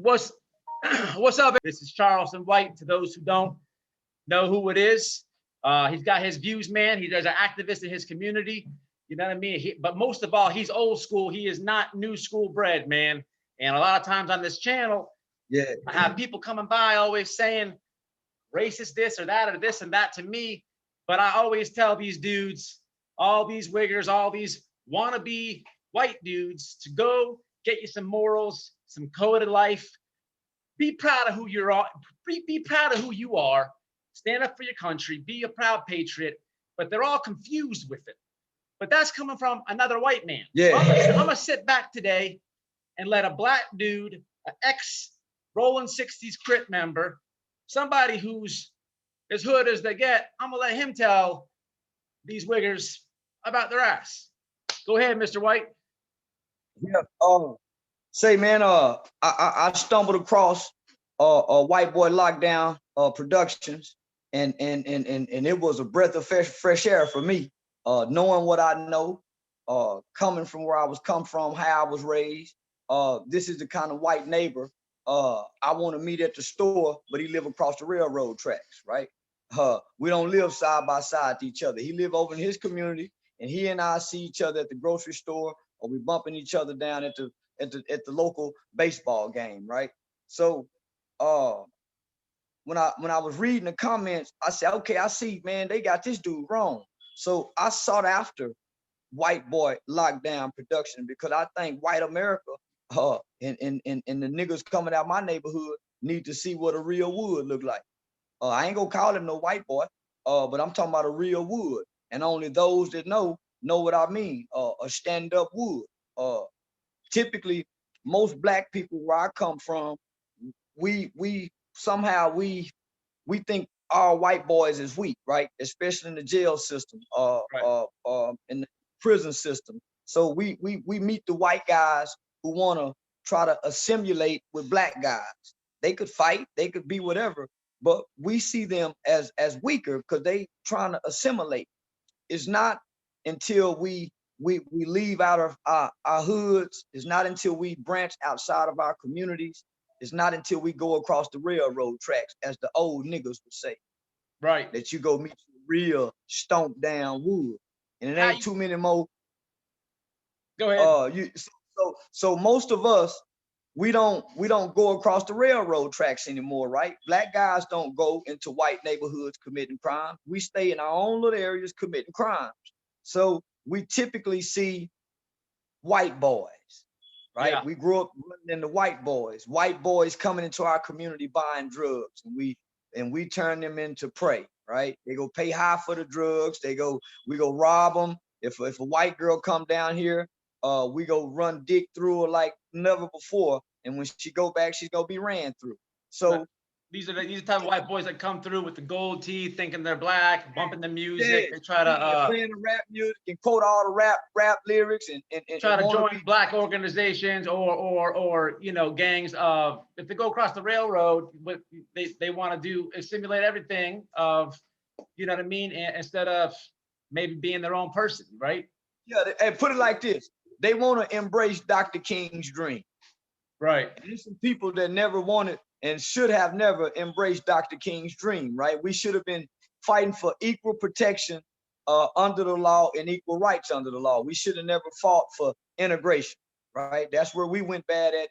What's what's up? This is Charleston White. To those who don't know who it is, he's got his views, man. He's an activist in his community. You know what I mean? But most of all, he's old school. He is not new school bred, man. And a lot of times on this channel, yeah, I have people coming by always saying racist this or that or this and that to me. But I always tell these dudes, all these wiggers, all these wannabe white dudes to go get you some morals, some code of life. Be proud of who you are. Be proud of who you are. Stand up for your country. Be a proud patriot. But they're all confused with it. But that's coming from another white man. yeah. So I'm gonna sit back today and let a black dude, an ex Rolling 60s Crit member, somebody who's as hood as they get, I'm gonna let him tell these wiggers about their ass. Go ahead, Mr. White. Yeah. Say, man, I stumbled across White Boy Lockdown Productions, and it was a breath of fresh air for me. Knowing what I know, coming from where I was come from, how I was raised. This is the kind of white neighbor I want to meet at the store, but he live across the railroad tracks, right? We don't live side by side to each other. He live over in his community, and he and I see each other at the grocery store, or we bumping each other down at the local baseball game, right? So when I was reading the comments, I said, okay, I see, man, they got this dude wrong. So I sought after White Boy Lockdown Production, because I think white America and the niggas coming out my neighborhood need to see what a real wood look like. I ain't gonna call him no white boy, but I'm talking about a real wood, and only those that know what I mean. A stand-up wood. Typically, most black people where I come from, we somehow we think all white boys is weak, right? Especially in the jail system, Right. in the prison system. So we meet the white guys who want to try to assimilate with black guys. They could fight, they could be whatever, but we see them as weaker because they trying to assimilate. It's not until we leave out of our hoods. It's not until we branch outside of our communities. It's not until we go across the railroad tracks, as the old niggas would say, Right. that you go meet real stomped down wood. And it ain't too many more. Go ahead. So most of us, we don't go across the railroad tracks anymore, right? Black guys don't go into white neighborhoods committing crime. We stay in our own little areas committing crimes. So we typically see white boys, right? Yeah. We grew up running into white boys coming into our community buying drugs, and we turn them into prey, right? They go pay high for the drugs. We go rob them. If a white girl come down here, we go run dick through her like never before, and when she go back, she's gonna be ran through. So these are the type of white boys that come through with the gold teeth, thinking they're black, bumping the music. yeah, They try to playing the rap music and quote all the rap lyrics and try to join black organizations or gangs of, if they go across the railroad, what they want to do is simulate everything of, you know what I mean, instead of maybe being their own person, right? Yeah, and put it like this: they want to embrace Dr. King's dream. Right. And there's some people that never wanted and should have never embraced Dr. King's dream, right? We should have been fighting for equal protection under the law and equal rights under the law. We should have never fought for integration, right? That's where we went bad at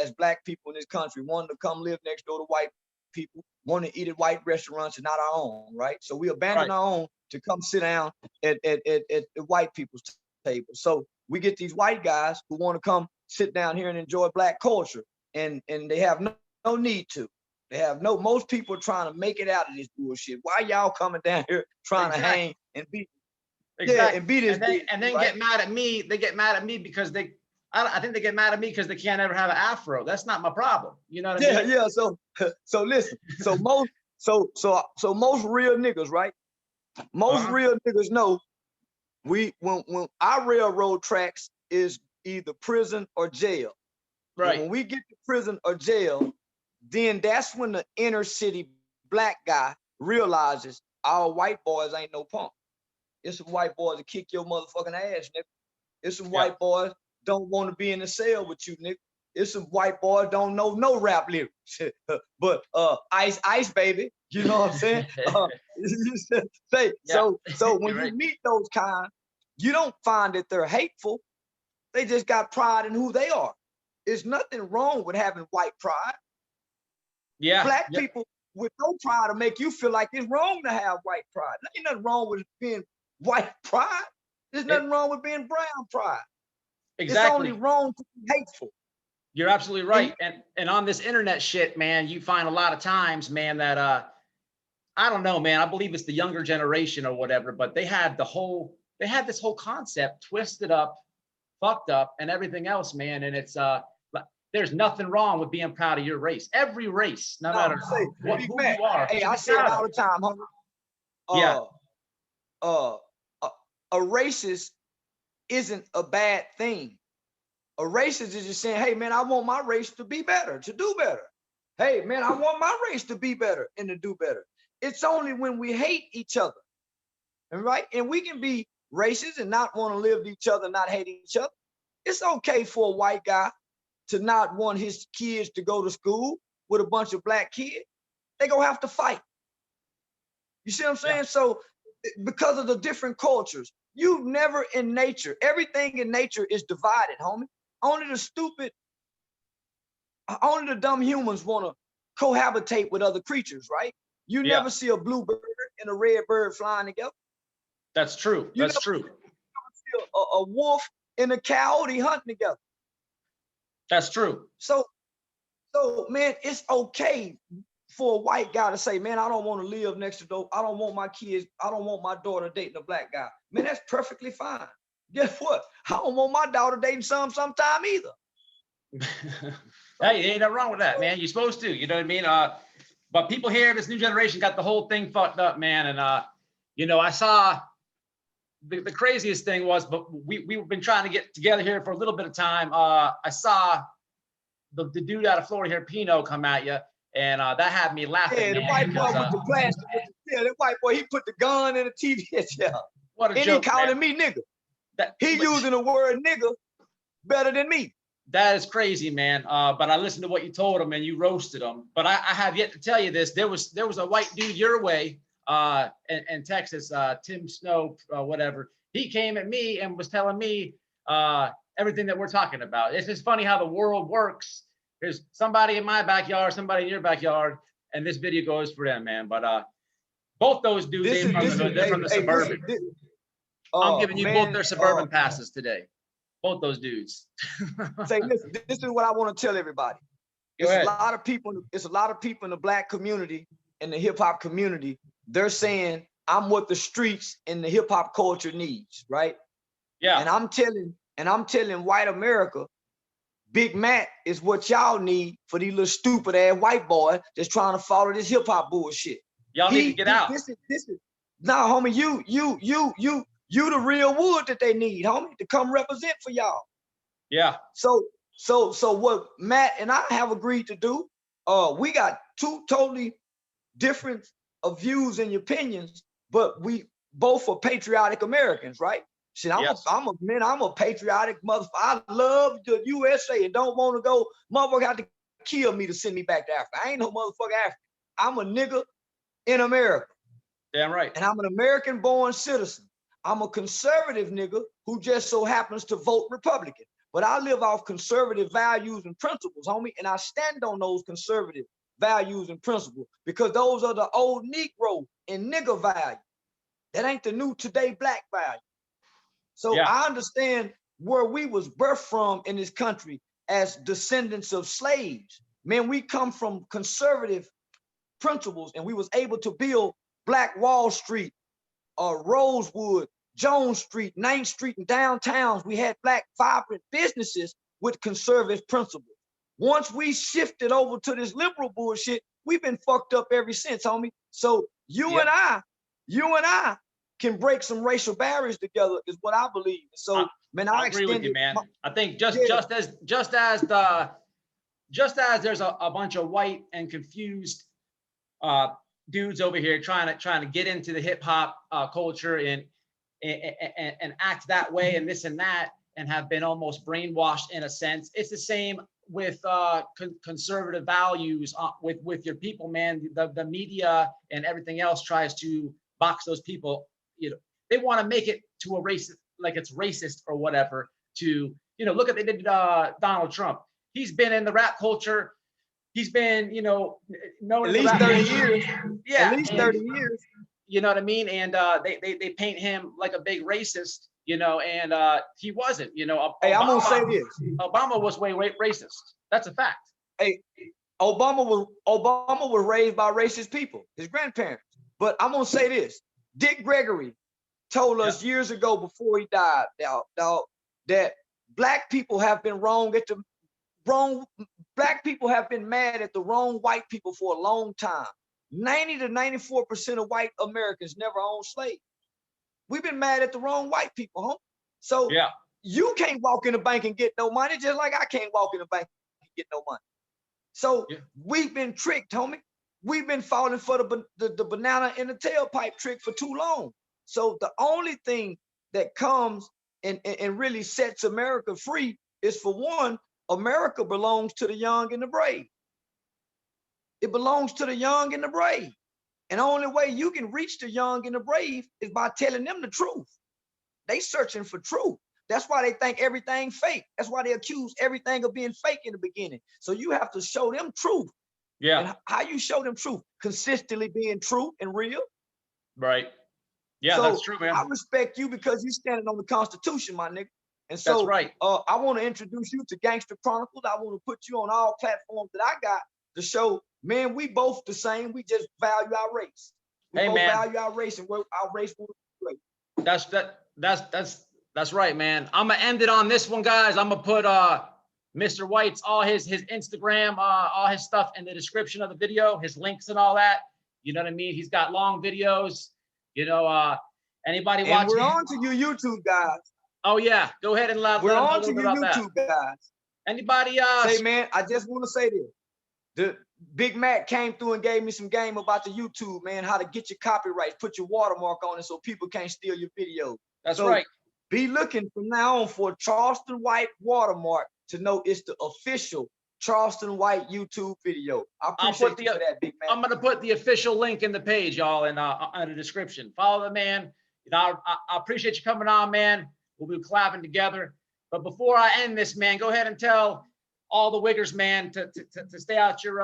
as black people in this country, wanting to come live next door to white people, wanting to eat at white restaurants and not our own, right? So we abandoned our own to come sit down at the white people's table. So we get these white guys who want to come sit down here and enjoy black culture, and they have no need to. They have most people are trying to make it out of this bullshit. Why y'all coming down here trying to hang and beat? Exactly. Yeah, and beat this. And then right? get mad at me. They get mad at me because I think they get mad at me because they can't ever have an afro. That's not my problem. You know what I mean? Yeah. So listen. So most real niggas, right? Most real niggas know when our railroad tracks is either prison or jail. Right. And when we get to prison or jail, then that's when the inner city black guy realizes our white boys ain't no punk. It's some white boys that kick your motherfucking ass, nigga. It's some white boys don't want to be in the cell with you, nigga. it's some white boys don't know no rap lyrics, but Ice baby, you know what I'm saying? Say Yeah. so when You're you right. meet those kind, you don't find that they're hateful. They just got pride in who they are. There's nothing wrong with having white pride. Yeah. Black Yep. people with no pride to make you feel like it's wrong to have white pride. There ain't nothing wrong with being white pride. There's nothing wrong with being brown pride. It's only Exactly. wrong to be hateful. You're absolutely And right. And on this internet shit, man, you find a lot of times, man, that I don't know, man. I believe it's the younger generation or whatever, but they had this whole concept twisted up, fucked up, and everything else, man. And it's there's nothing wrong with being proud of your race. Every race, no no, matter say, Big who Mac, you are, hey, should I be say it proud all of. the time, homie. Yeah, Uh, uh, a racist isn't a bad thing. A racist is just saying, hey, man, I want my race to be better, to do better. Hey, man, I want my race to be better and to do better. It's only when we hate each other, and right? And we can be racist and not want to live with each other, not hate each other. It's okay for a white guy to not want his kids to go to school with a bunch of black kids. They're gonna have to fight. You see what I'm saying? yeah, So because of the different cultures, you never in nature, everything in nature is divided, homie. Only the stupid, only the dumb humans want to cohabitate with other creatures, right? You yeah. never see a blue bird and a red bird flying together. That's true. You That's never true. see a wolf and a coyote hunting together. That's true. So man, it's okay for a white guy to say, man, I don't want to live next to those. I don't want my kids. I don't want my daughter dating a black guy. Man, that's perfectly fine. Guess what? I don't want my daughter dating sometime either. Hey, ain't nothing wrong with that, man. You're supposed to, you know what I mean? But people here, this new generation got the whole thing fucked up, man. And I saw the craziest thing was, but we've been trying to get together here for a little bit of time. I saw the dude out of Florida here, Pino, come at you, and that had me laughing, Yeah, the man. white boy Because with the plastic. Yeah, the white boy, he put the gun in the TV. Yeah. what a And he joke, calling man. me nigga. That, He using the word nigga better than me. that is crazy, man. But I listened to what you told him and you roasted him. But I have yet to tell you this. There was a white dude your way in Texas, Tim Snow, whatever. He came at me and was telling me everything that we're talking about. It's just funny how the world works. There's somebody in my backyard, somebody in your backyard, and this video goes for them, man. But both those dudes ain't from the hood. They're from the suburban. I'm giving you both their suburban passes today. Both those dudes. Say, listen, this is what I want to tell everybody. Go ahead. It's a lot of people in the black community, in the hip hop community. They're saying, I'm what the streets and the hip hop culture needs, right? Yeah. And I'm telling white America, Big Mac is what y'all need for these little stupid ass white boys that's trying to follow this hip hop bullshit. Y'all need to get out. This is nah, homie. You the real wood that they need, homie, to come represent for y'all. Yeah. So what Matt and I have agreed to do, we got two totally different views and opinions, but we both are patriotic Americans, right? Shit, I'm a patriotic motherfucker. I love the USA and don't want to go. Motherfucker have to kill me to send me back to Africa. I ain't no motherfucker African. I'm a nigga in America. Damn right. And I'm an American-born citizen. I'm a conservative nigga who just so happens to vote Republican. But I live off conservative values and principles, homie, and I stand on those conservative values and principles because those are the old Negro and nigger value. That ain't the new today black value. So yeah. I understand where we was birthed from in this country as descendants of slaves. Man, we come from conservative principles and we was able to build Black Wall Street, Rosewood, Jones Street, 9th Street, and downtowns. We had black vibrant businesses with conservative principles. Once we shifted over to this liberal bullshit, we've been fucked up ever since, homie. So you and I can break some racial barriers together is what I believe. So man, I agree with you, man. I think just as there's a bunch of white and confused dudes over here trying to get into the hip hop culture and act that way and this and that and have been almost brainwashed in a sense. It's the same with conservative values with your people, man, the media and everything else tries to box those people. You know, they want to make it to a racist, like it's racist or whatever. To, you know, look at, they did Donald Trump. He's been in the rap culture. He's been, you know, known At in the least rap 30 culture. years. Yeah, At least 30 years. you know what I mean? And they paint him like a big racist, you know, and he wasn't. You know, Hey, I'm gonna say this. Obama was way racist. That's a fact. Hey, Obama was raised by racist people, his grandparents. But I'm gonna say this. Dick Gregory told us years ago before he died, that black people have been black people have been mad at the wrong white people for a long time. 90 to 94% of white Americans never owned slaves. We've been mad at the wrong white people, huh? So you can't walk in the bank and get no money, just like I can't walk in the bank and get no money. So we've been tricked, homie. We've been falling for the banana in the tailpipe trick for too long. So the only thing that comes and really sets America free is, for one, America belongs to the young and the brave. It belongs to the young and the brave. And the only way you can reach the young and the brave is by telling them the truth. They searching for truth. That's why they think everything fake. That's why they accuse everything of being fake in the beginning. So you have to show them truth. Yeah. And how you show them truth? Consistently being true and real. Right. Yeah, so that's true, man. I respect you because you standing on the Constitution, my nigga. And so that's right. I want to introduce you to Gangster Chronicles. I want to put you on all platforms that I got to show, man, we both the same. We just value our race. We both value our race, and our race will be great. That's right, man. I'm gonna end it on this one, guys. I'm gonna put Mr. White's all his Instagram, all his stuff in the description of the video, his links and all that. You know what I mean? He's got long videos. You know, anybody watching? And we're on to you YouTube guys. Oh yeah, go ahead and we're on to you YouTube guys. Anybody say, man, I just want to say this. The Big Mac came through and gave me some game about the YouTube, man, how to get your copyrights, put your watermark on it so people can't steal your video. That's right. Be looking from now on for a Charleston White watermark to know it's the official Charleston White YouTube video. I appreciate you for that, Big Mac. I'm gonna put the official link in the page, y'all, in the description. Follow the man. You know, I appreciate you coming on, man. We'll be collabing together. But before I end this, man, go ahead and tell all the Wiggers, man, to stay out your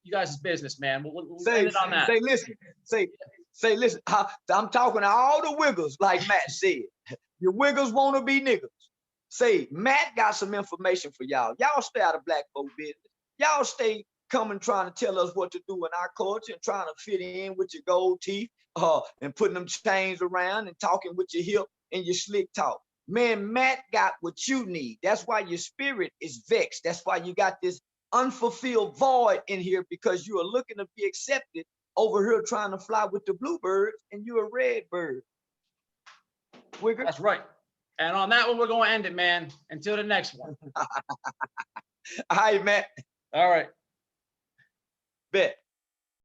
you guys' business, man. We'll end it on that. Say, listen. I'm talking to all the Wiggers, like Matt said. Your Wiggers want to be niggas. Say, Matt got some information for y'all. Y'all stay out of black folk business. Y'all stay coming trying to tell us what to do in our culture and trying to fit in with your gold teeth and putting them chains around and talking with your hip and your slick talk. Man, Matt got what you need. That's why your spirit is vexed. That's why you got this unfulfilled void in here, because you are looking to be accepted over here trying to fly with the bluebirds and you're a red bird. Wigger. That's right. And on that one, we're going to end it, man. Until the next one. All right, Matt. All right. Bet.